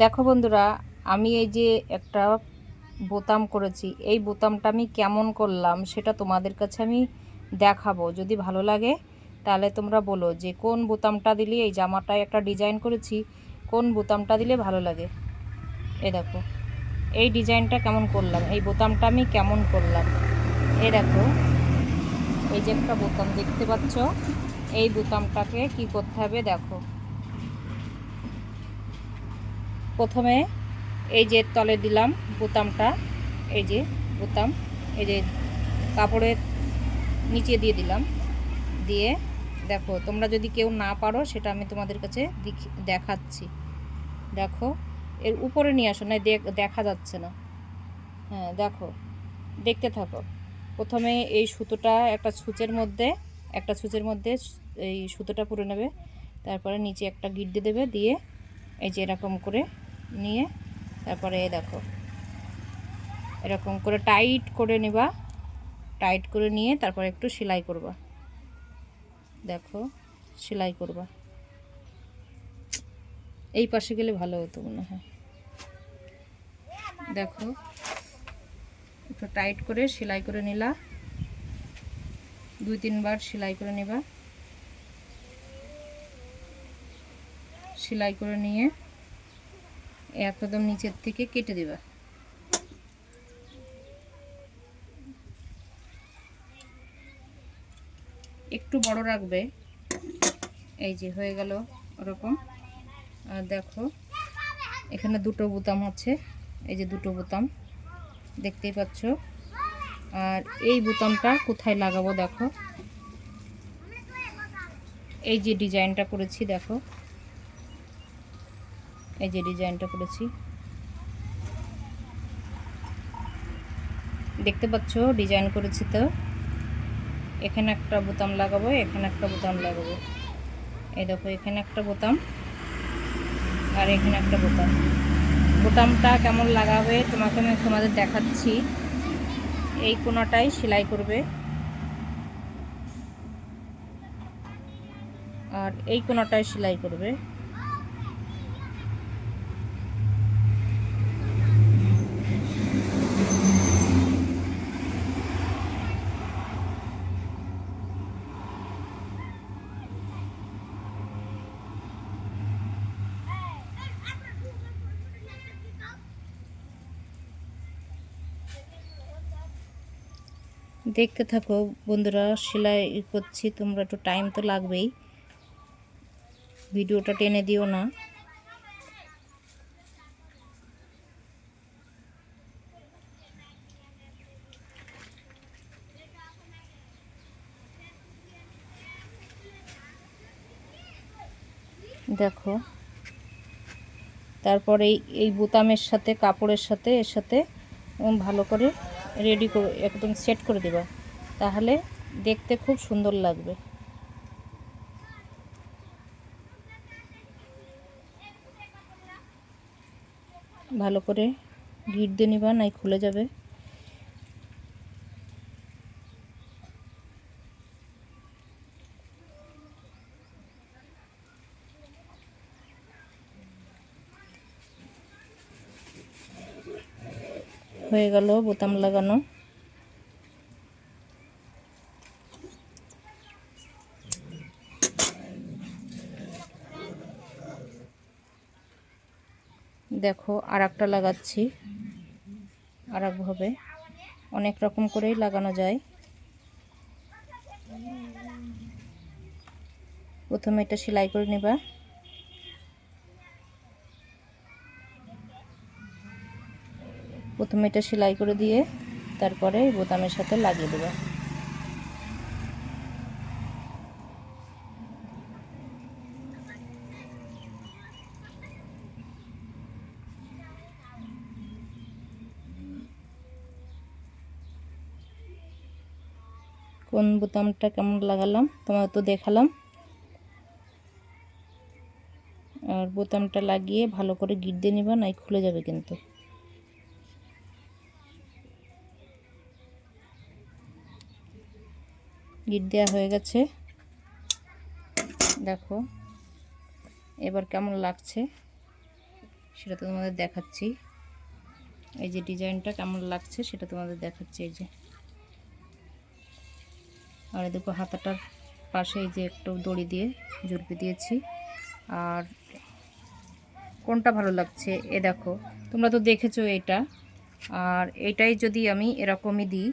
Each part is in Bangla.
দেখো বন্ধুরা, আমি এই যে একটা বোতাম করেছি, এই বোতামটা আমি কেমন করলাম সেটা তোমাদের কাছে আমি দেখাবো। যদি ভালো লাগে তাহলে তোমরা বলো যে কোন বোতামটা দিলে, এই জামাটায় একটা ডিজাইন করেছি, কোন বোতামটা দিলে ভালো লাগে। এ দেখো এই ডিজাইনটা কেমন করলাম, এই বোতামটা আমি কেমন করলাম। এ দেখো এই যে একটা বোতাম দেখতে পাচ্ছ, এই বোতামটাকে কি করতে হবে দেখো। প্রথমে এই যে তলে দিলাম বোতামটা, এই যে বোতাম, এই যে কাপড়ের নিচে দিয়ে দিলাম। দিয়ে দেখো, তোমরা যদি কেউ না পারো সেটা আমি তোমাদের কাছে দেখাচ্ছি। দেখো এর উপরে নিয়ে আসো, না দেখা যাচ্ছে না। হ্যাঁ দেখো, দেখতে থাকো। প্রথমে এই সুতোটা একটা ছুঁচের মধ্যে এই সুতোটা পুরে নেবে। তারপরে নিচে একটা গিট দিয়ে দেবে, দিয়ে এই যে এরকম করে নিয়ে তারপরে দেখো এরকম করে টাইট করে নেবা। টাইট করে নিয়ে তারপর একটু সেলাই করবা। দেখো সেলাই করবা। এই পাশে গেলে ভালো হতো মনে হয়। দেখো একটু টাইট করে সেলাই করে নিলা। 2-3 বার সেলাই করে নেবা। সেলাই করে নিয়ে একদম নিচের থেকে কেটে দেবা। একটু বড় রাখবে। এই যে হয়ে গেল ওরকম। আর দেখো এখানে দুটো বোতাম আছে, এই যে দুটো বোতাম দেখতেই পাচ্ছ। আর এই বোতামটা কোথায় লাগাবো দেখো, এই যে ডিজাইনটা করেছি দেখো, এই যে ডিজাইনটা করেছি দেখতে পাচ্ছ, ডিজাইন করেছি তো। এখানে একটা বোতাম লাগাবো, এখানে একটা বোতাম লাগাবো। এই দেখো এখানে একটা বোতাম আর এখানে একটা বোতাম। বোতামটা কেমন লাগাবে তোমাদের দেখাচ্ছি। এই কোণাটাই সেলাই করবে আর এই কোণাটাই সেলাই করবে। দেখতে থাকো বন্ধুরা, সেলাই করছি, তোমরা একটু টাইম তো লাগবেই, ভিডিওটা টেনে দিও না। দেখো তারপরে এই বোতামের সাথে কাপড়ের সাথে এর সাথে ভালো করে রেডি করে একদম সেট করে দেবা, তাহলে দেখতে খুব সুন্দর লাগবে। ভালো করে গিট দিয়ে নিবা, নাই খুলে যাবে। হয়ে গেল বোতাম লাগানো। দেখো আর একটা লাগাচ্ছি আর একভাবে, অনেক রকম করেই লাগানো যায়। প্রথমে এটা সেলাই করে নেবা, প্রথমে এটা সেলাই করে দিয়ে তারপরে বোতামের সাথে লাগিয়ে দেবা। কোন বোতামটা কেমন লাগালাম তোমার তো দেখালাম। আর বোতামটা লাগিয়ে ভালো করে গিট দিয়ে নিবা, নাই খুলে যাবে কিন্তু। গিট দেওয়া হয়ে গেছে। দেখো এবার কেমন লাগছে। সেটা তো তোমাদের দেখাচ্ছি। এই যে ডিজাইনটা কেমন লাগছে সেটা তোমাদের দেখাচ্ছি। এই যে, আর দেখো হাতাটার পাশে এই যে একটু দড়ি দিয়ে জুড়ে দিয়েছি। আর কোনটা ভালো লাগছে এ দেখো, তোমরা তো দেখেছো এটা। আর এটাই যদি আমি এরকমই দিই,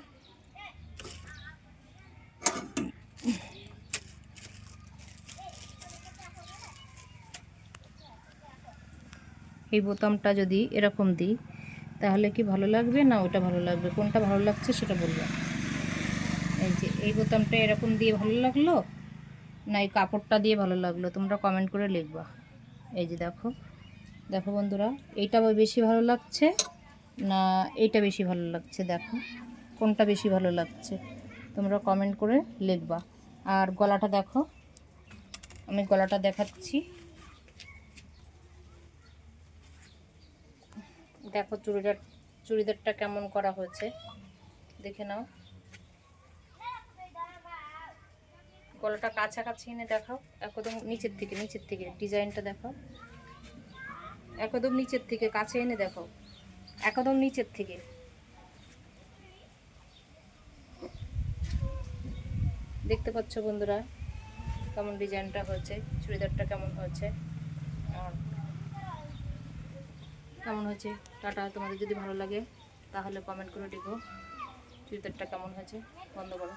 এই বোতামটা যদি এরকম দিই তাহলে কি ভালো লাগবে না ওটা ভালো লাগবে? কোনটা ভালো লাগছে সেটা বলবে। এই যে এই বোতামটা এরকম দিয়ে ভালো লাগলো না এই কাপড়টা দিয়ে ভালো লাগলো, তোমরা কমেন্ট করে লিখবা। এই যে দেখো, দেখো বন্ধুরা, এইটা বেশি ভালো লাগছে না এইটা বেশি ভালো লাগছে? দেখো কোনটা বেশি ভালো লাগছে তোমরা কমেন্ট করে লিখবা। আর গলাটা দেখো, আমি গলাটা দেখাচ্ছি। দেখো চুড়িদারটা কেমন করা হয়েছে দেখে নাও। গলাটা কাছাকাছি এনে দেখাও, একদম নিচের থেকে ডিজাইনটা দেখাও, একদম নিচের থেকে কাছে এনে দেখাও, একদম নিচের থেকে। দেখতে পাচ্ছ বন্ধুরা কেমন ডিজাইনটা হয়েছে, চুড়িদারটা কেমন হয়েছে আর কেমন হয়েছে। টাটা। তোমাদের যদি ভালো লাগে তাহলে কমেন্ট করে লিখো চুড়িদারটা কেমন হয়েছে। বন্ধ করো।